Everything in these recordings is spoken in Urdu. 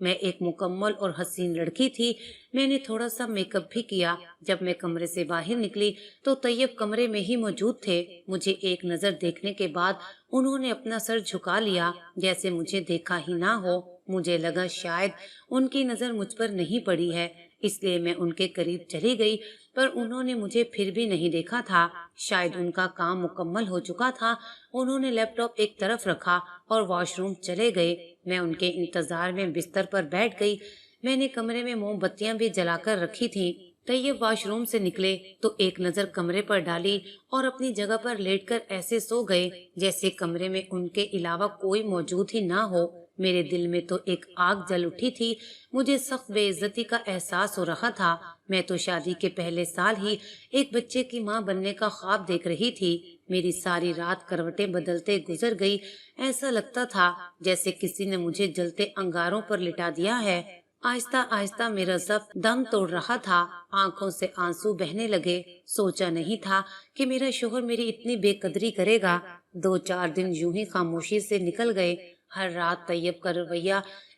میں ایک مکمل اور حسین لڑکی تھی۔ میں نے تھوڑا سا میک اپ بھی کیا۔ جب میں کمرے سے باہر نکلی تو طیب کمرے میں ہی موجود تھے۔ مجھے ایک نظر دیکھنے کے بعد انہوں نے اپنا سر جھکا لیا، جیسے مجھے دیکھا ہی نہ ہو۔ مجھے لگا شاید ان کی نظر مجھ پر نہیں پڑی ہے، اس لیے میں ان کے قریب چلی گئی، پر انہوں نے مجھے پھر بھی نہیں دیکھا تھا۔ شاید ان کا کام مکمل ہو چکا تھا۔ انہوں نے لیپ ٹاپ ایک طرف رکھا اور واش روم چلے گئے۔ میں ان کے انتظار میں بستر پر بیٹھ گئی۔ میں نے کمرے میں موم بتیاں بھی جلا کر رکھی تھیں۔ طیب واش روم سے نکلے تو ایک نظر کمرے پر ڈالی اور اپنی جگہ پر لیٹ کر ایسے سو گئے جیسے کمرے میں ان کے علاوہ کوئی موجود ہی نہ ہو۔ میرے دل میں تو ایک آگ جل اٹھی تھی۔ مجھے سخت بے عزتی کا احساس ہو رہا تھا۔ میں تو شادی کے پہلے سال ہی ایک بچے کی ماں بننے کا خواب دیکھ رہی تھی۔ میری ساری رات کروٹیں بدلتے گزر گئی۔ ایسا لگتا تھا جیسے کسی نے مجھے جلتے انگاروں پر لٹا دیا ہے۔ آہستہ آہستہ میرا ضبط دم توڑ رہا تھا، آنکھوں سے آنسو بہنے لگے۔ سوچا نہیں تھا کہ میرا شوہر میری اتنی بے قدری کرے گا۔ 2-4 دن یوں ہی خاموشی سے نکل گئے۔ ہر رات طیب کا رویہ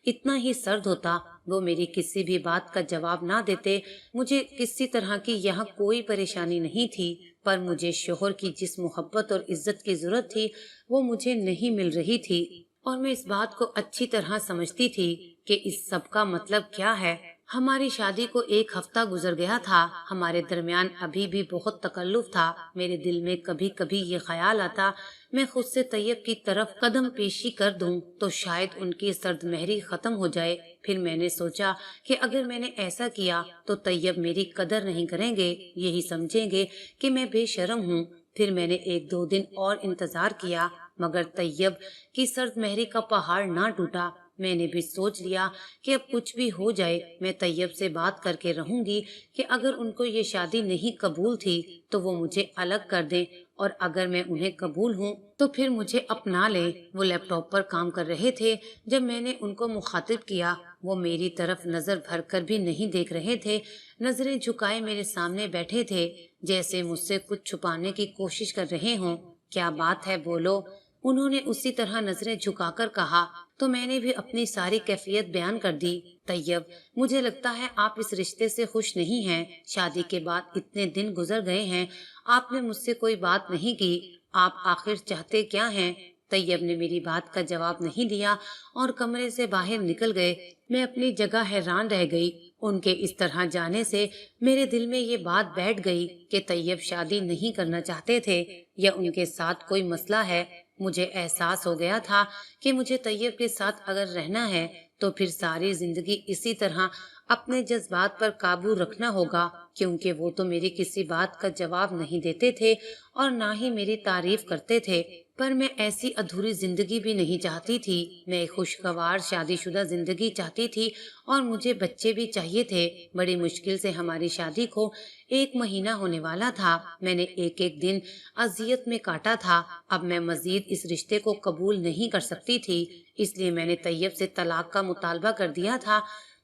اتنا ہی سرد ہوتا، وہ میری کسی بھی بات کا جواب نہ دیتے۔ مجھے کسی طرح کی یہاں کوئی پریشانی نہیں تھی، پر مجھے شوہر کی جس محبت اور عزت کی ضرورت تھی وہ مجھے نہیں مل رہی تھی، اور میں اس بات کو اچھی طرح سمجھتی تھی کہ اس سب کا مطلب کیا ہے۔ ہماری شادی کو 1 ہفتہ گزر گیا تھا۔ ہمارے درمیان ابھی بھی بہت تکلف تھا۔ میرے دل میں کبھی کبھی یہ خیال آتا میں خود سے طیب کی طرف قدم پیشی کر دوں تو شاید ان کی سرد مہری ختم ہو جائے۔ پھر میں نے سوچا کہ اگر میں نے ایسا کیا تو طیب میری قدر نہیں کریں گے، یہی سمجھیں گے کہ میں بے شرم ہوں۔ پھر میں نے 1-2 دن اور انتظار کیا، مگر طیب کی سرد مہری کا پہاڑ نہ ٹوٹا۔ میں نے بھی سوچ لیا کہ اب کچھ بھی ہو جائے میں طیب سے بات کر کے رہوں گی کہ اگر ان کو یہ شادی نہیں قبول تھی تو وہ مجھے الگ کر دیں، اور اگر میں انہیں قبول ہوں تو پھر مجھے اپنا لیں۔ وہ لیپ ٹاپ پر کام کر رہے تھے۔ جب میں نے ان کو مخاطب کیا وہ میری طرف نظر بھر کر بھی نہیں دیکھ رہے تھے، نظریں جھکائے میرے سامنے بیٹھے تھے، جیسے مجھ سے کچھ چھپانے کی کوشش کر رہے ہوں۔ کیا بات ہے، بولو، انہوں نے اسی طرح نظریں جھکا کر کہا۔ تو میں نے بھی اپنی ساری کیفیت بیان کر دی۔ طیب، مجھے لگتا ہے آپ اس رشتے سے خوش نہیں ہیں۔ شادی کے بعد اتنے دن گزر گئے ہیں، آپ نے مجھ سے کوئی بات نہیں کی۔ آپ آخر چاہتے کیا ہیں؟ طیب نے میری بات کا جواب نہیں دیا اور کمرے سے باہر نکل گئے۔ میں اپنی جگہ حیران رہ گئی۔ ان کے اس طرح جانے سے میرے دل میں یہ بات بیٹھ گئی کہ طیب شادی نہیں کرنا چاہتے تھے یا ان کے ساتھ کوئی مسئلہ ہے۔ مجھے احساس ہو گیا تھا کہ مجھے طیب کے ساتھ اگر رہنا ہے تو پھر ساری زندگی اسی طرح اپنے جذبات پر قابو رکھنا ہوگا، کیونکہ وہ تو میری کسی بات کا جواب نہیں دیتے تھے اور نہ ہی میری تعریف کرتے تھے۔ پر میں ایسی ادھوری زندگی بھی نہیں چاہتی تھی۔ میں ایک خوشگوار شادی شدہ زندگی چاہتی تھی اور مجھے بچے بھی چاہیے تھے۔ بڑی مشکل سے ہماری شادی کو 1 مہینہ ہونے والا تھا۔ میں نے ایک ایک دن اذیت میں کاٹا تھا۔ اب میں مزید اس رشتے کو قبول نہیں کر سکتی تھی، اس لیے میں نے طیب سے طلاق کا مطالبہ کر دیا تھا۔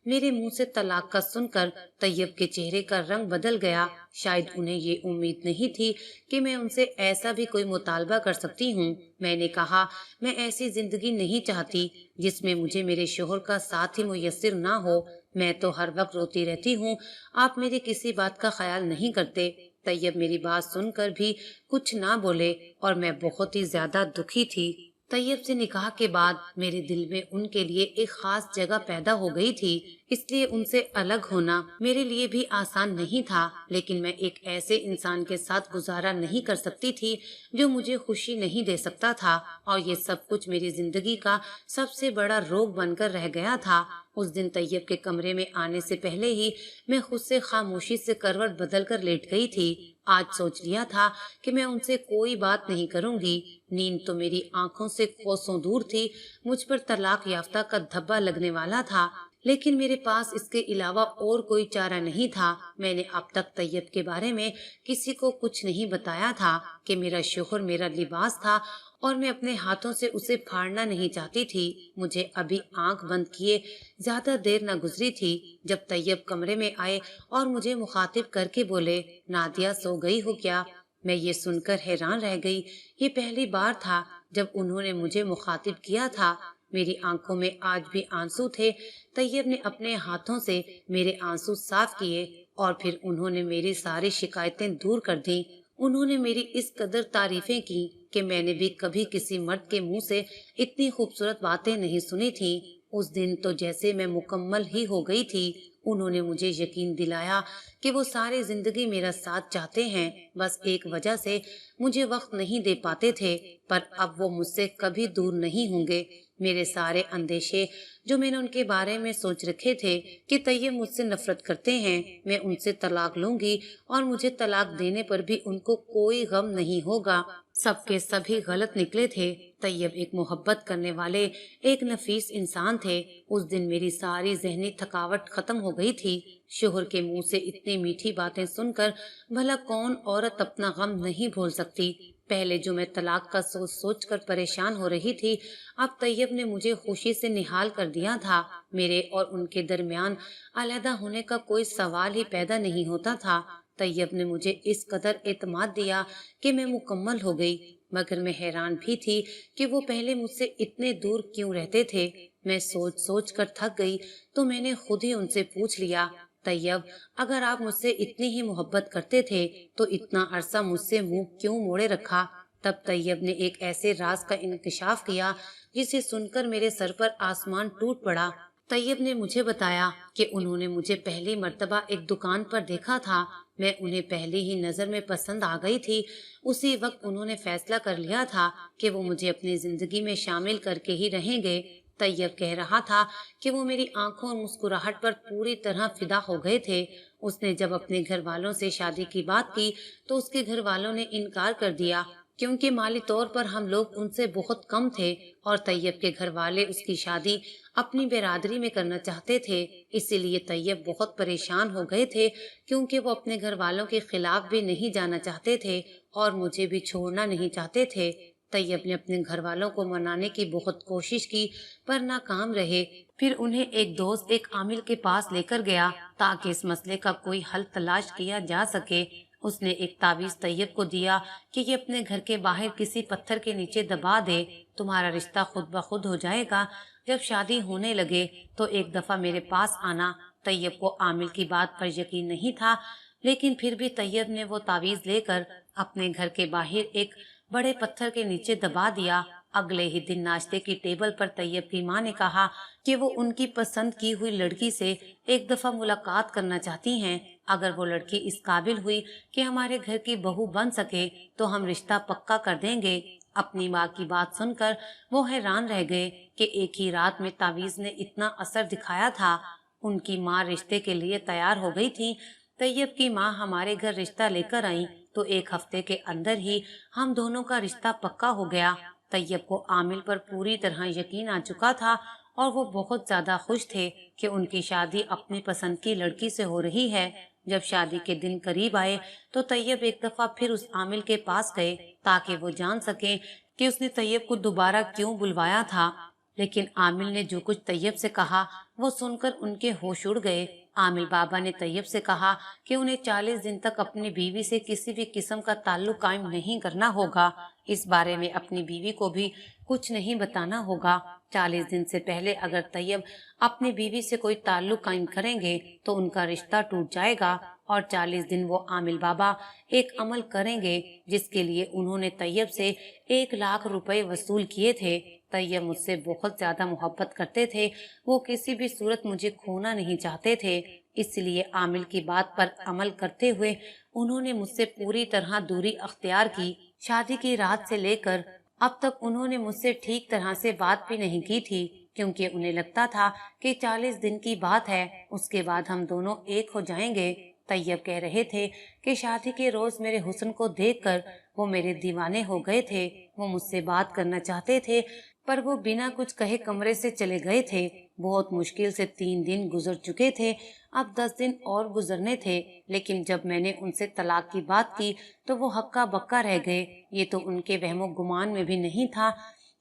میرے منہ سے طلاق کا سن کر طیب کے چہرے کا رنگ بدل گیا۔ شاید انہیں یہ امید نہیں تھی کہ میں ان سے ایسا بھی کوئی مطالبہ کر سکتی ہوں۔ میں نے کہا، میں ایسی زندگی نہیں چاہتی جس میں مجھے میرے شوہر کا ساتھ ہی میسر نہ ہو۔ میں تو ہر وقت روتی رہتی ہوں، آپ میری کسی بات کا خیال نہیں کرتے۔ طیب میری بات سن کر بھی کچھ نہ بولے اور میں بہت ہی زیادہ دکھی تھی۔ طیب سے نکاح کے بعد میرے دل میں ان کے لیے ایک خاص جگہ پیدا ہو گئی تھی، اس لیے ان سے الگ ہونا میرے لیے بھی آسان نہیں تھا، لیکن میں ایک ایسے انسان کے ساتھ گزارا نہیں کر سکتی تھی جو مجھے خوشی نہیں دے سکتا تھا، اور یہ سب کچھ میری زندگی کا سب سے بڑا روگ بن کر رہ گیا تھا۔ اس دن طیب کے کمرے میں آنے سے پہلے ہی میں خود سے خاموشی سے کروٹ بدل کر لیٹ گئی تھی۔ آج سوچ لیا تھا کہ میں ان سے کوئی بات نہیں کروں گی۔ نیند تو میری آنکھوں سے کوسوں دور تھی۔ مجھ پر طلاق یافتہ کا دھبا لگنے والا تھا، لیکن میرے پاس اس کے علاوہ اور کوئی چارہ نہیں تھا۔ میں نے اب تک طیب کے بارے میں کسی کو کچھ نہیں بتایا تھا کہ میرا شوہر میرا لباس تھا اور میں اپنے ہاتھوں سے اسے پھاڑنا نہیں چاہتی تھی۔ مجھے ابھی آنکھ بند کیے زیادہ دیر نہ گزری تھی جب طیب کمرے میں آئے اور مجھے مخاطب کر کے بولے، نادیہ، سو گئی ہو کیا؟ میں یہ سن کر حیران رہ گئی۔ یہ پہلی بار تھا جب انہوں نے مجھے مخاطب کیا تھا۔ میری آنکھوں میں آج بھی آنسو تھے۔ طیب نے اپنے ہاتھوں سے میرے آنسو صاف کیے اور پھر انہوں نے میری ساری شکایتیں دور کر دیں۔ انہوں نے میری اس قدر تعریفیں کی کہ میں نے بھی کبھی کسی مرد کے منہ سے اتنی خوبصورت باتیں نہیں سنی تھیں۔ اس دن تو جیسے میں مکمل ہی ہو گئی تھی۔ انہوں نے مجھے یقین دلایا کہ وہ ساری زندگی میرا ساتھ چاہتے ہیں، بس ایک وجہ سے مجھے وقت نہیں دے پاتے تھے، پر اب وہ مجھ سے کبھی دور نہیں ہوں گے۔ میرے سارے اندیشے جو میں نے ان کے بارے میں سوچ رکھے تھے کہ طیب مجھ سے نفرت کرتے ہیں، میں ان سے طلاق لوں گی اور مجھے طلاق دینے پر بھی ان کو کوئی غم نہیں ہوگا، سب کے سبھی غلط نکلے تھے۔ طیب ایک محبت کرنے والے ایک نفیس انسان تھے۔ اس دن میری ساری ذہنی تھکاوٹ ختم ہو گئی تھی۔ شوہر کے منہ سے اتنی میٹھی باتیں سن کر بھلا کون عورت اپنا غم نہیں بھول سکتی۔ پہلے جو میں طلاق کا سوچ سوچ کر پریشان ہو رہی تھی، اب طیب نے مجھے خوشی سے نہال کر دیا تھا۔ میرے اور ان کے درمیان علیحدہ ہونے کا کوئی سوال ہی پیدا نہیں ہوتا تھا۔ طیب نے مجھے اس قدر اعتماد دیا کہ میں مکمل ہو گئی، مگر میں حیران بھی تھی کہ وہ پہلے مجھ سے اتنے دور کیوں رہتے تھے۔ میں سوچ سوچ کر تھک گئی تو میں نے خود ہی ان سے پوچھ لیا، طیب اگر آپ مجھ سے اتنی ہی محبت کرتے تھے تو اتنا عرصہ مجھ سے منہ کیوں موڑے رکھا؟ تب طیب نے ایک ایسے راز کا انکشاف کیا جسے سن کر میرے سر پر آسمان ٹوٹ پڑا۔ طیب نے مجھے بتایا کہ انہوں نے مجھے پہلی مرتبہ ایک دکان پر دیکھا تھا۔ میں انہیں پہلی ہی نظر میں پسند آ گئی تھی۔ اسی وقت انہوں نے فیصلہ کر لیا تھا کہ وہ مجھے اپنی زندگی میں شامل کر کے ہی رہیں گے۔ طیب کہہ رہا تھا کہ وہ میری آنکھوں اور مسکراہٹ پر پوری طرح فدا ہو گئے تھے۔ اس نے جب اپنے گھر والوں سے شادی کی بات کی تو اس کے گھر والوں نے انکار کر دیا، کیونکہ مالی طور پر ہم لوگ ان سے بہت کم تھے اور طیب کے گھر والے اس کی شادی اپنی برادری میں کرنا چاہتے تھے۔ اسی لیے طیب بہت پریشان ہو گئے تھے، کیونکہ وہ اپنے گھر والوں کے خلاف بھی نہیں جانا چاہتے تھے اور مجھے بھی چھوڑنا نہیں چاہتے تھے۔ طیب نے اپنے گھر والوں کو منانے کی بہت کوشش کی پر ناکام رہے۔ پھر انہیں ایک دوست ایک عامل کے پاس لے کر گیا تاکہ اس مسئلے کا کوئی حل تلاش کیا جا سکے۔ اس نے ایک تعویذ طیب کو دیا کہ یہ اپنے گھر کے باہر کسی پتھر کے نیچے دبا دے، تمہارا رشتہ خود بخود ہو جائے گا۔ جب شادی ہونے لگے تو ایک دفعہ میرے پاس آنا۔ طیب کو عامل کی بات پر یقین نہیں تھا، لیکن پھر بھی طیب نے وہ تعویذ لے کر اپنے گھر کے باہر ایک بڑے پتھر کے نیچے دبا دیا۔ اگلے ہی دن ناشتے کی ٹیبل پر طیب کی ماں نے کہا کہ وہ ان کی پسند کی ہوئی لڑکی سے ایک دفعہ ملاقات کرنا چاہتی ہیں۔ اگر وہ لڑکی اس قابل ہوئی کہ ہمارے گھر کی بہو بن سکے تو ہم رشتہ پکا کر دیں گے۔ اپنی ماں کی بات سن کر وہ حیران رہ گئے کہ ایک ہی رات میں تعویذ نے اتنا اثر دکھایا تھا۔ ان کی ماں رشتے کے لیے تیار ہو گئی تھی۔ طیب کی ماں ہمارے گھر رشتہ لے کر آئیں تو ایک ہفتے کے اندر ہی ہم دونوں کا رشتہ پکا ہو گیا۔ طیب کو عامل پر پوری طرح یقین آ چکا تھا اور وہ بہت زیادہ خوش تھے کہ ان کی شادی اپنی پسند کی لڑکی سے ہو رہی ہے۔ جب شادی کے دن قریب آئے تو طیب ایک دفعہ پھر اس عامل کے پاس گئے تاکہ وہ جان سکیں کہ اس نے طیب کو دوبارہ کیوں بلوایا تھا، لیکن عامل نے جو کچھ طیب سے کہا وہ سن کر ان کے ہوش اڑ گئے۔ عامل بابا نے طیب سے کہا کہ انہیں 40 دن تک اپنی بیوی سے کسی بھی قسم کا تعلق قائم نہیں کرنا ہوگا، اس بارے میں اپنی بیوی کو بھی کچھ نہیں بتانا ہوگا۔ 40 دن سے پہلے اگر طیب اپنی بیوی سے کوئی تعلق قائم کریں گے تو ان کا رشتہ ٹوٹ جائے گا، اور 40 دن وہ عامل بابا ایک عمل کریں گے جس کے لیے انہوں نے طیب سے 1,00,000 روپے وصول کیے تھے۔ طیب مجھ سے بہت زیادہ محبت کرتے تھے، وہ کسی بھی صورت مجھے کھونا نہیں چاہتے تھے، اس لیے عامل کی بات پر عمل کرتے ہوئے انہوں نے مجھ سے پوری طرح دوری اختیار کی۔ شادی کی رات سے لے کر اب تک انہوں نے مجھ سے ٹھیک طرح سے بات بھی نہیں کی تھی، کیونکہ انہیں لگتا تھا کہ 40 دن کی بات ہے، اس کے بعد ہم دونوں ایک ہو جائیں گے۔ طیب کہہ رہے تھے کہ شادی کے روز میرے حسن کو دیکھ کر وہ میرے دیوانے ہو گئے تھے، وہ مجھ سے بات کرنا چاہتے تھے پر وہ بنا کچھ کہے کمرے سے چلے گئے تھے۔ بہت مشکل سے 3 دن گزر چکے تھے، اب 10 دن اور گزرنے تھے، لیکن جب میں نے ان سے طلاق کی بات کی تو وہ ہکا بکا رہ گئے۔ یہ تو ان کے وہم و گمان میں بھی نہیں تھا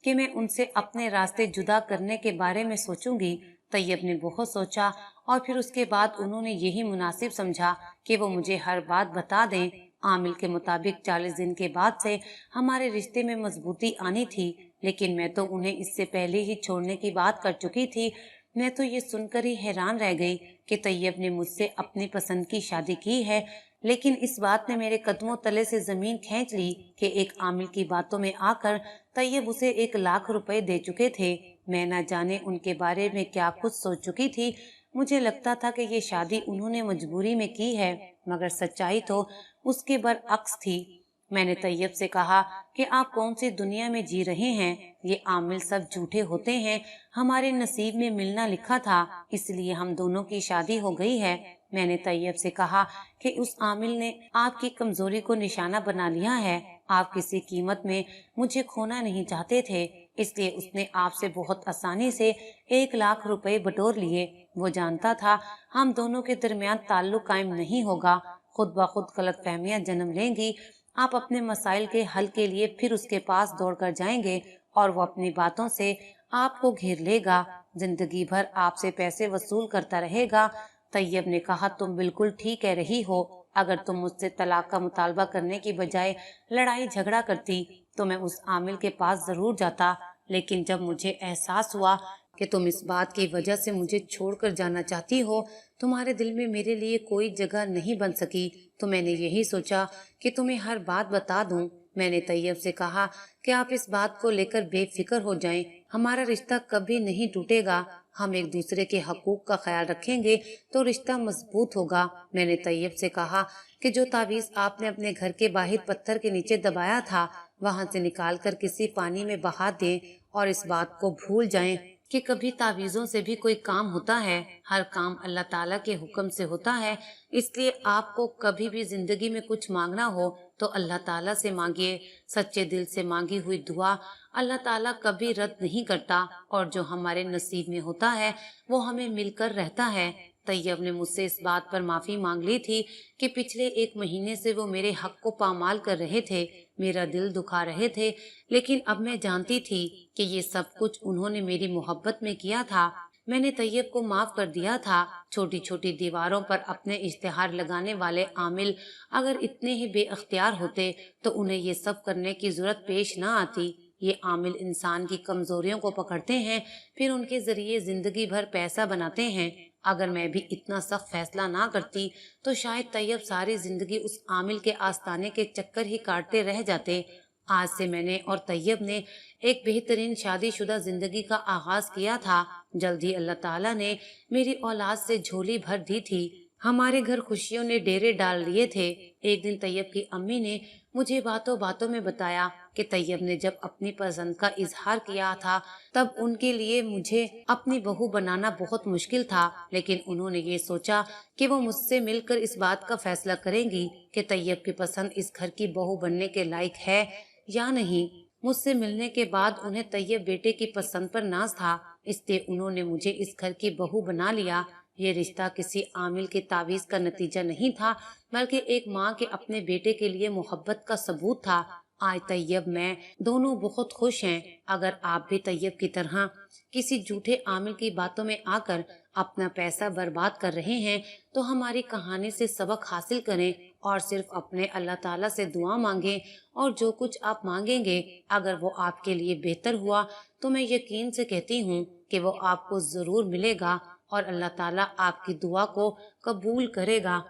کہ میں ان سے اپنے راستے جدا کرنے کے بارے میں سوچوں گی۔ طیب نے بہت سوچا اور پھر اس کے بعد انہوں نے یہی مناسب سمجھا کہ وہ مجھے ہر بات بتا دیں۔ عامل کے مطابق 40 دن کے بعد سے ہمارے رشتے میں مضبوطی آنی تھی، لیکن میں تو انہیں اس سے پہلے ہی چھوڑنے کی بات کر چکی تھی۔ میں تو یہ سن کر ہی حیران رہ گئی کہ طیب نے مجھ سے اپنی پسند کی شادی کی ہے، لیکن اس بات نے میرے قدموں تلے سے زمین کھینچ لی کہ ایک عامل کی باتوں میں آ کر طیب اسے 1,00,000 روپے دے چکے تھے۔ میں نہ جانے ان کے بارے میں کیا کچھ سوچ چکی تھی۔ مجھے لگتا تھا کہ یہ شادی انہوں نے مجبوری میں کی ہے، مگر سچائی تو اس کے برعکس تھی۔ میں نے طیب سے کہا کہ آپ کون سی دنیا میں جی رہے ہیں، یہ عامل سب جھوٹے ہوتے ہیں، ہمارے نصیب میں ملنا لکھا تھا، اس لیے ہم دونوں کی شادی ہو گئی ہے۔ میں نے طیب سے کہا کہ اس عامل نے آپ کی کمزوری کو نشانہ بنا لیا ہے، آپ کسی قیمت میں مجھے کھونا نہیں چاہتے تھے، اس لیے اس نے آپ سے بہت آسانی سے 1,00,000 روپے بٹور لیے۔ وہ جانتا تھا ہم دونوں کے درمیان تعلق قائم نہیں ہوگا، خود بخود غلط فہمیاں جنم لیں گی، آپ اپنے مسائل کے حل کے لیے پھر اس کے پاس دوڑ کر جائیں گے اور وہ اپنی باتوں سے آپ کو گھیر لے گا، زندگی بھر آپ سے پیسے وصول کرتا رہے گا۔ طیب نے کہا تم بالکل ٹھیک کہہ رہی ہو، اگر تم مجھ سے طلاق کا مطالبہ کرنے کی بجائے لڑائی جھگڑا کرتی تو میں اس عامل کے پاس ضرور جاتا، لیکن جب مجھے احساس ہوا کہ تم اس بات کی وجہ سے مجھے چھوڑ کر جانا چاہتی ہو، تمہارے دل میں میرے لیے کوئی جگہ نہیں بن سکی، تو میں نے یہی سوچا کہ تمہیں ہر بات بتا دوں۔ میں نے طیب سے کہا کہ آپ اس بات کو لے کر بے فکر ہو جائیں، ہمارا رشتہ کبھی نہیں ٹوٹے گا، ہم ایک دوسرے کے حقوق کا خیال رکھیں گے تو رشتہ مضبوط ہوگا۔ میں نے طیب سے کہا کہ جو تعویذ آپ نے اپنے گھر کے باہر پتھر کے نیچے دبایا تھا وہاں سے نکال کر کسی پانی میں بہا دیں اور اس بات کو بھول جائیں کہ کبھی تعویذوں سے بھی کوئی کام ہوتا ہے، ہر کام اللہ تعالیٰ کے حکم سے ہوتا ہے، اس لیے آپ کو کبھی بھی زندگی میں کچھ مانگنا ہو تو اللہ تعالیٰ سے مانگیے، سچے دل سے مانگی ہوئی دعا اللہ تعالیٰ کبھی رد نہیں کرتا، اور جو ہمارے نصیب میں ہوتا ہے وہ ہمیں مل کر رہتا ہے۔ طیب نے مجھ سے اس بات پر معافی مانگ لی تھی کہ پچھلے 1 مہینے سے وہ میرے حق کو پامال کر رہے تھے، میرا دل دکھا رہے تھے، لیکن اب میں جانتی تھی کہ یہ سب کچھ انہوں نے میری محبت میں کیا تھا۔ میں نے طیب کو معاف کر دیا تھا۔ چھوٹی چھوٹی دیواروں پر اپنے اشتہار لگانے والے عامل اگر اتنے ہی بے اختیار ہوتے تو انہیں یہ سب کرنے کی ضرورت پیش نہ آتی۔ یہ عامل انسان کی کمزوریوں کو پکڑتے ہیں، پھر ان کے ذریعے زندگی بھر پیسہ بناتے ہیں۔ اگر میں بھی اتنا سخت فیصلہ نہ کرتی تو شاید طیب ساری زندگی اس عامل کے آستانے کے چکر ہی کاٹتے رہ جاتے۔ آج سے میں نے اور طیب نے ایک بہترین شادی شدہ زندگی کا آغاز کیا تھا۔ جلد ہی اللہ تعالیٰ نے میری اولاد سے جھولی بھر دی تھی، ہمارے گھر خوشیوں نے ڈیرے ڈال لیے تھے۔ ایک دن طیب کی امی نے مجھے باتوں باتوں میں بتایا کہ طیب نے جب اپنی پسند کا اظہار کیا تھا تب ان کے لیے مجھے اپنی بہو بنانا بہت مشکل تھا، لیکن انہوں نے یہ سوچا کہ وہ مجھ سے مل کر اس بات کا فیصلہ کریں گی کہ طیب کی پسند اس گھر کی بہو بننے کے لائق ہے یا نہیں۔ مجھ سے ملنے کے بعد انہیں طیب بیٹے کی پسند پر ناز تھا، اس لیے انہوں نے مجھے اس گھر کی بہو بنا لیا۔ یہ رشتہ کسی عامل کے تعویذ کا نتیجہ نہیں تھا، بلکہ ایک ماں کے اپنے بیٹے کے لیے محبت کا ثبوت تھا۔ آج طیب میں دونوں بہت خوش ہیں۔ اگر آپ بھی طیب کی طرح کسی جھوٹے عامل کی باتوں میں آ کر اپنا پیسہ برباد کر رہے ہیں تو ہماری کہانی سے سبق حاصل کریں اور صرف اپنے اللہ تعالیٰ سے دعا مانگیں، اور جو کچھ آپ مانگیں گے اگر وہ آپ کے لیے بہتر ہوا تو میں یقین سے کہتی ہوں کہ وہ آپ کو ضرور ملے گا اور اللہ تعالیٰ آپ کی دعا کو قبول کرے گا۔